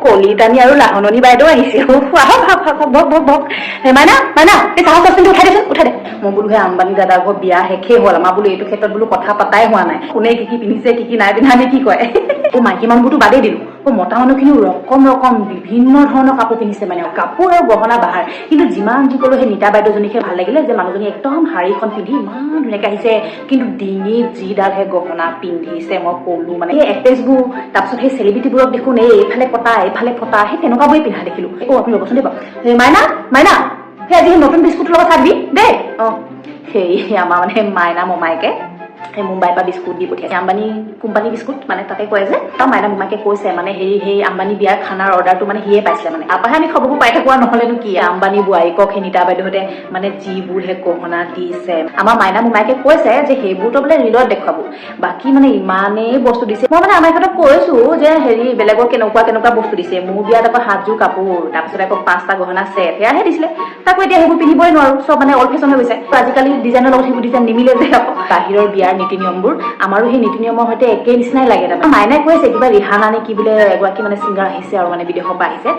কলিতানী আৰু লাহননি বাইদেউ আহিছে বক মাইনা মাইনা এই চাহ চচপেনটো উঠাই দেচোন উঠাই দে মই বোলো সেই আম্বানী দাদাৰ ঘৰ বিয়া শেষেই হ'ল আমাৰ বোলো এইটো ক্ষেত্ৰত বোলো কথা পাতাই হোৱা নাই কোনে কি পিন্ধিছে কি নাই পিন্ধা নে কি কয় মাইকী মানুহবোৰতো বাদেই দিলো মতা মানুহখিনিও ৰকম ৰকম বিভিন্ন ধৰণৰ কাপোৰ পিন্ধিছে মানে কাপোৰ আৰু গহনা বাহাৰ কিন্তু যিমান যি কলো সেই নীতা বাইদেউজনীকে ভাল লাগিলে যে মানুহজনী একদম শাৰীখন পিন্ধি ইমান ধুনীয়াকে আহিছে কিন্তু ডিঙিত যিডালহে গহনা পিন্ধিছে মই কলো মানে এই এক্ট্ৰেছবোৰ তাৰপিছত সেই চেলিব্ৰিটিবোৰক দেখোন এইফালে পতা এইফালে ফটা সেই তেনেকুৱাবোৰে পিন্ধা দেখিলো আপুনি ৰ'বচোন দেই মাইনা মাইনা সেই আজি নতুন বিস্কুটৰ লগত চাবি দেই সেই আমাৰ মানে মাইনা মমাইকে সেই মুম্বাইৰ পৰা বিস্কুট দি পঠিয়াইছে আম্বানী কোম্পানী বিস্কুট মানে তাতে কয় যে মাইনা মোমাইকে কৈছে মানে সেই আম্বানী বিয়াৰ খানাৰ অৰ্ডাৰটো মানে সিয়ে পাইছিলে মানে তাৰপৰাহে আমি খবৰবোৰ পাই থাকোৱা নহ'লেনো কি আম্বানী বোৱাৰীকক সেই নীতা বাইদেউহঁতে মানে যিবোৰহে গহনা দিছে আমাৰ মাইনা মোমাইকে কৈছে যে সেইবোৰতো বোলে ৰিলত দেখুৱাব বাকী মানে ইমানেই বস্তু দিছে মই মানে আমাৰ সিহঁতক কৈছো যে হেৰি বেলেগৰ কেনেকুৱা বস্তু দিছে মোৰ বিয়াত আকৌ 7যোৰ কাপোৰ তাৰপিছত আকৌ 5টা গহনা ছেট সেয়াহে দিছিলে তাকো এতিয়া সেইবোৰ পিন্ধিবই নোৱাৰো চব মানে অল্ড ফেশ্বন হৈ গৈছে আজিকালি ডিজাইনৰ লগত সেইবোৰ ডিজাইন নিমিলে যে আকৌ বাহিৰৰ বিয়াৰ নীতি নিয়মবোৰ আমাৰো সেই নীতি নিয়মৰ সৈতে একেই নিচিনাই লাগে তাৰপৰা মাইনাই কৈছে কিবা ৰিহানা নে কি বোলে এগৰাকী মানে ছিংগাৰ আহিছে আৰু মানে বিদেশৰ পৰা আহিছে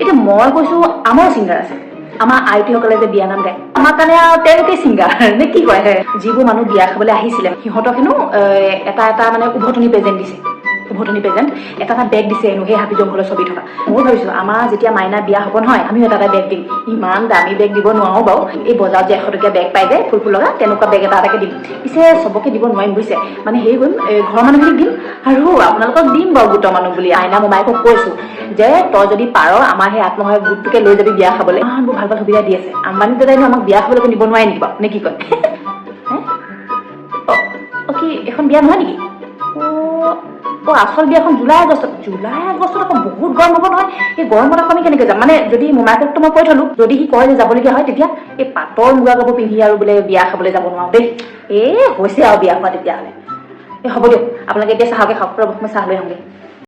এতিয়া মই কৈছো আমাৰো ছিংগাৰ আছে আমাৰ আইটিসকলে যে বিয়া নাম গায় আমাৰ কাৰণে আৰু তেওঁলোকে ছিংগাৰ নে কি কয় যিবোৰ মানুহ বিয়া খাবলৈ আহিছিলে সিহঁতক হেনো এটা মানে উভতনি প্ৰেজেণ্ট দিছে উভতনি প্ৰেজেণ্ট এটা বেগ দিছে হেনো সেই হাবি জংঘলৰ ছবি থকা মই ভাবিছো আমাৰ যেতিয়া মাইনা বিয়া হ'ব নহয় আমিও এটা বেগ দিম ইমান দামী বেগ দিব নোৱাৰো বাৰু এই বজাৰত যে 100 টকীয়া বেগ পাই যায় ফুল লগা তেনেকুৱা বেগ এটাকে দিম পিছে চবকে দিব নোৱাৰিম বুজিছে মানে হেৰি কৰিম ঘৰৰ মানুহখিনিক দিম আৰু আপোনালোকক দিম বাৰু গোটৰ মানুহ বুলি আইনা মোমাইকক কৈছো যে তই যদি পাৰ আমাৰ সেই আত্মসহায়ক গোটটোকে লৈ যাবি বিয়া খাবলৈ বৰ ভাল সুবিধা দি আছে আম্বানী দাদাইনো আমাক বিয়া খাবলৈ দিব নোৱাৰে নেকি বাৰু নে কি কয় কি এখন বিয়া নহয় নেকি আচল বিয়াখন জুলাই আগষ্টত আকৌ বহুত গৰম হ'ব নহয় এই গৰমত আকৌ আমি কেনেকৈ যাম মানে যদি মোমাইকতো মই কৈ থলো যদি সি কয় যে যাবলগীয়া হয় তেতিয়া এই পাটৰ মুগা কাপোৰ পিন্ধি আৰু বোলে বিয়া খাবলৈ যাব নোৱাৰো দেই হৈছে আৰু বিয়া খোৱা তেতিয়াহ'লে হ'ব দিয়ক আপোনালোকে এতিয়া চাহকে খাওক মই চাহ লৈ আহোঁগৈ